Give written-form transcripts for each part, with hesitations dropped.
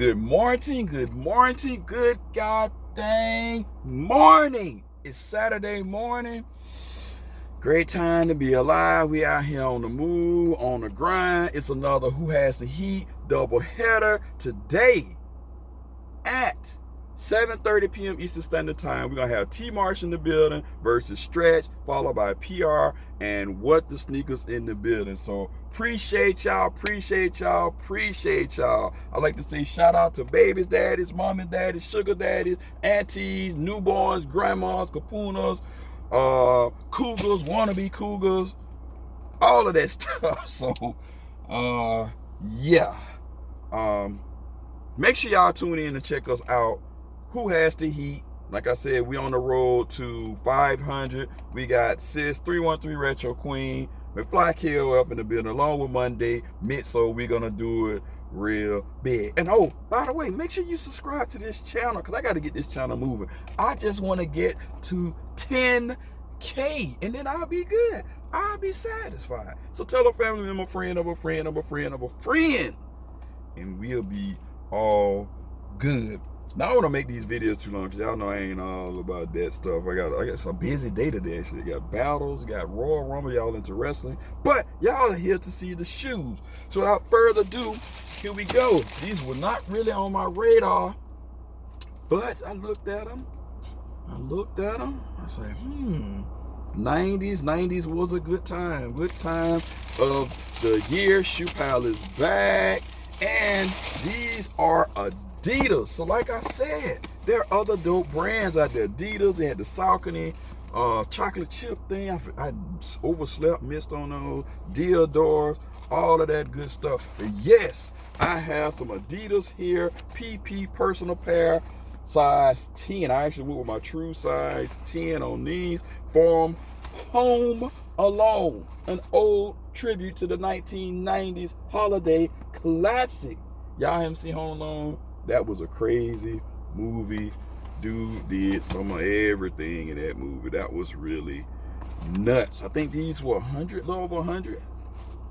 Good morning, good god dang morning. It's Saturday morning. Great time to be alive. We out here on the move, on the grind. It's another Who Has the Heat double header today at 7:30 p.m. Eastern Standard Time. We're going to have T Marsh in the building versus Stretch, followed by PR and What the Sneakers in the building. So appreciate y'all. I like to say shout out to babies, daddies, mom and daddies, sugar daddies, aunties, newborns, grandmas, kapunas, cougars, wannabe cougars, all of that stuff. So, yeah. Make sure y'all tune in and check us out. Who Has the Heat? Like I said, we on the road to 500. We got Sis 313 Retro Queen, McFly Kill up in the building, along with Monday Mitso. We're gonna do it real big. And oh, by the way, make sure you subscribe to this channel because I got to get this channel moving. I just want to get to 10K, and then I'll be good. I'll be satisfied. So tell a family member, a friend of a friend of a friend of a friend, and we'll be all good. Now I want to make these videos too long because y'all know I ain't all about that stuff. I got some busy day today. Actually, got battles, got Royal Rumble. Y'all into wrestling, but y'all are here to see the shoes. So without further ado, here we go. These were not really on my radar, but I looked at them. I said, 90s was a good time. Good time of the year. Shoe Pile is back, and these are Adidas. So like I said, there are other dope brands out there. Adidas, they had the Saucony chocolate chip thing. I overslept, missed on those. Deodors, all of that good stuff. But yes, I have some Adidas here. PP personal pair, size 10. I actually went with my true size 10 on these. From Home Alone, an old tribute to the 1990s holiday classic. Y'all haven't seen Home Alone? That was a crazy movie. Dude did some of everything in that movie. That was really nuts. I think these were 100, a little over 100.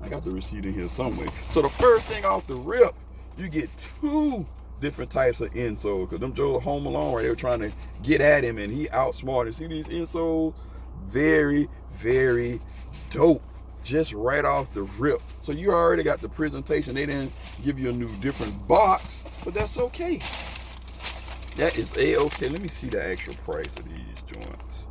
I got the receipt in here somewhere. So the first thing off the rip, you get two different types of insoles. Because them Joe Home Alone, right, they were trying to get at him and he outsmarted. See these insoles? Very, very dope. Just right off the rip. So you already got the presentation. They didn't give you a new different box, but that's okay. That is a-okay. Let me see the actual price of these joints.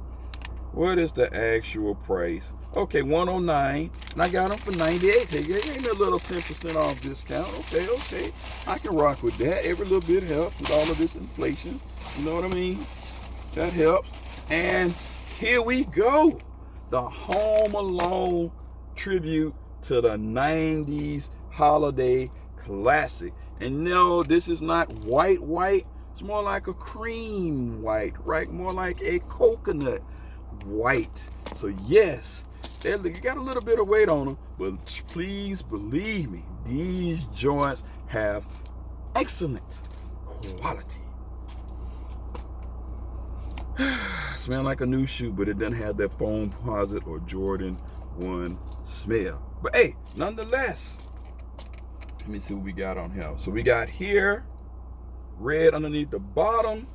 What is the actual price? Okay, 109, and I got them for 98. They gave me a little 10% off discount. Okay. I can rock with that. Every little bit helps with all of this inflation. You know what I mean? That helps. And here we go. The Home Alone tribute to the 90s holiday classic. And no, this is not white. It's more like a cream white, right? More like a coconut white. So yes, they got a little bit of weight on them, but please believe me, these joints have excellent quality. Smell like a new shoe, but it doesn't have that foam posit or Jordan 1 smell. But hey, nonetheless, let me see what we got on here. So we got here red underneath the bottom,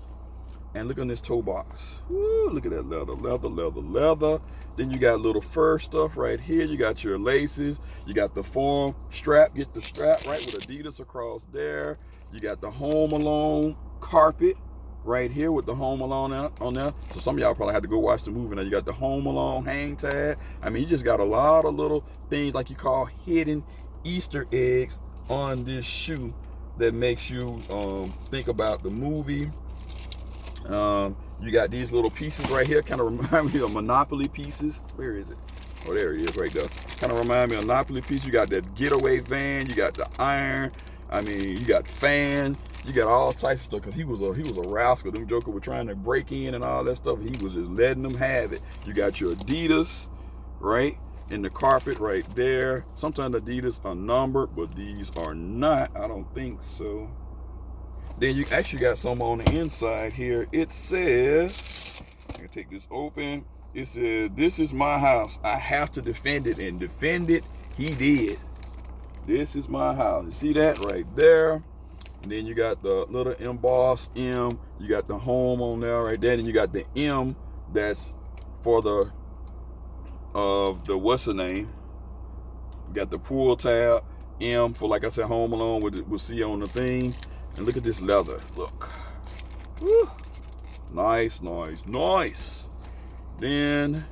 and look on this toe box. Woo, look at that leather. Then you got little fur stuff right here. You got your laces. You got the foam strap. Get the strap right with Adidas across there. You got the Home Alone carpet right here with the Home Alone on there. So some of y'all probably had to go watch the movie. Now you got the Home Alone hang tag. I mean, you just got a lot of little things like you call hidden Easter eggs on this shoe that makes you think about the movie. You got these little pieces right here, kind of remind me of Monopoly pieces. Where is it? Oh, there it is right there. Kind of remind me of Monopoly pieces. You got that getaway van. You got the iron. I mean, you got fans. You got all types of stuff because he was a rascal. Them jokers were trying to break in and all that stuff. He was just letting them have it. You got your Adidas, right? In the carpet right there. Sometimes Adidas are numbered, but these are not. I don't think so. Then you actually got some on the inside here. It says, I can take this open. It says, "This is my house. I have to defend it," and defend it he did. This is my house. You see that right there? And then you got the little embossed M. You got the home on there right there. And you got the M that's for the what's the name? You got the pull tab. M for, like I said, Home Alone with C on the thing. And look at this leather. Look. Woo. Nice, nice, nice. Then,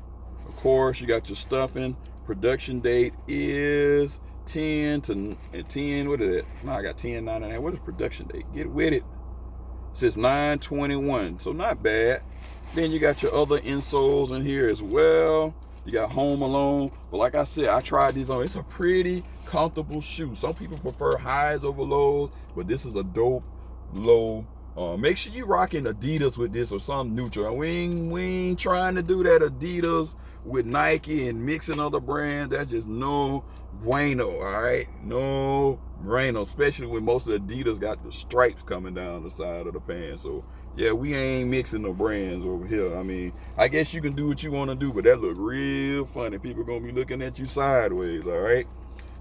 of course, you got your stuffing. Production date is 10, what is it? No, I got 10/99. What is production date? Get with it. It says 9/21, so not bad. Then you got your other insoles in here as well. You got Home Alone. But like I said, I tried these on. It's a pretty comfortable shoe. Some people prefer highs over lows, but this is a dope low. Make sure you rocking Adidas with this or something neutral. We ain't trying to do that Adidas with Nike and mixing other brands. That's just no bueno, all right? No bueno, especially when most of the Adidas got the stripes coming down the side of the pants. So, yeah, we ain't mixing the brands over here. I mean, I guess you can do what you want to do, but that look real funny. People going to be looking at you sideways, all right?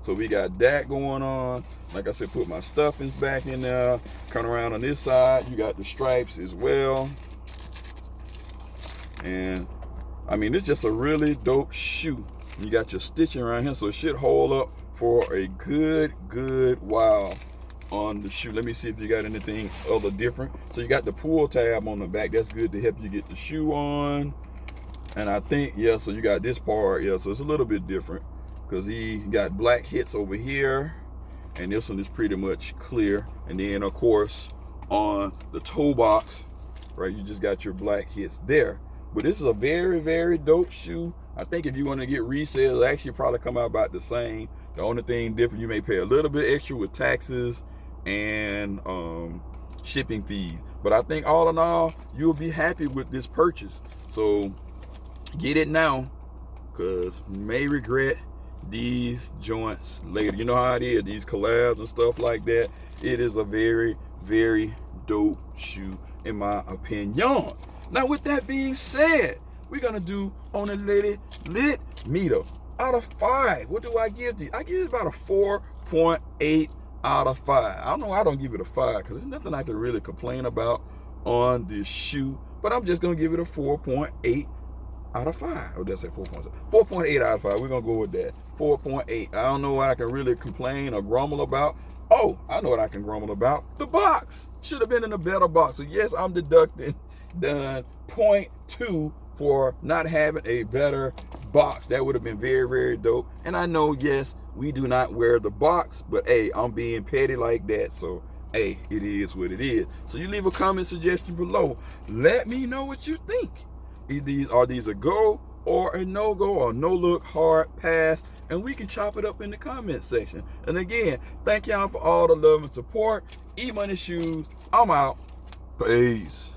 So we got that going on. Like I said, put my stuffings back in there. Come around on this side. You got the stripes as well. And, I mean, it's just a really dope shoe. You got your stitching around here, so it should hold up for a good while on the shoe. Let me see if you got anything other different. So you got the pull tab on the back. That's good to help you get the shoe on. And I think, yeah, so you got this part. Yeah, so it's a little bit different, because he got black hits over here, and this one is pretty much clear. And then, of course, on the toe box, right, you just got your black hits there. But this is a very dope shoe. I think if you want to get resale, it'll actually probably come out about the same. The only thing different, you may pay a little bit extra with taxes and shipping fees. But I think all in all, you'll be happy with this purchase. So get it now, because you may regret these joints later. You know how it is, these collabs and stuff like that. It is a very dope shoe in my opinion. Now, with that being said, we're gonna do on a lit meter out of 5. What do I give these? I give it about a 4.8 out of 5. I don't know why I don't give it a 5, because there's nothing I can really complain about on this shoe, but I'm just gonna give it a 4.8 out of 5. Or did I say 4.7? 4.8 out of 5. We're gonna go with that. 4.8. I don't know what I can really complain or grumble about. Oh, I know what I can grumble about. The box should have been in a better box. So yes, I'm deducting the 0.2 for not having a better box. That would have been very dope. And I know, yes, we do not wear the box, but hey, I'm being petty like that. So hey, it is what it is. So you leave a comment suggestion below. Let me know what you think. Are these a go or a no-go, or no-look, hard pass? And we can chop it up in the comment section. And again, thank y'all for all the love and support. Emoneyshoes, I'm out. Peace.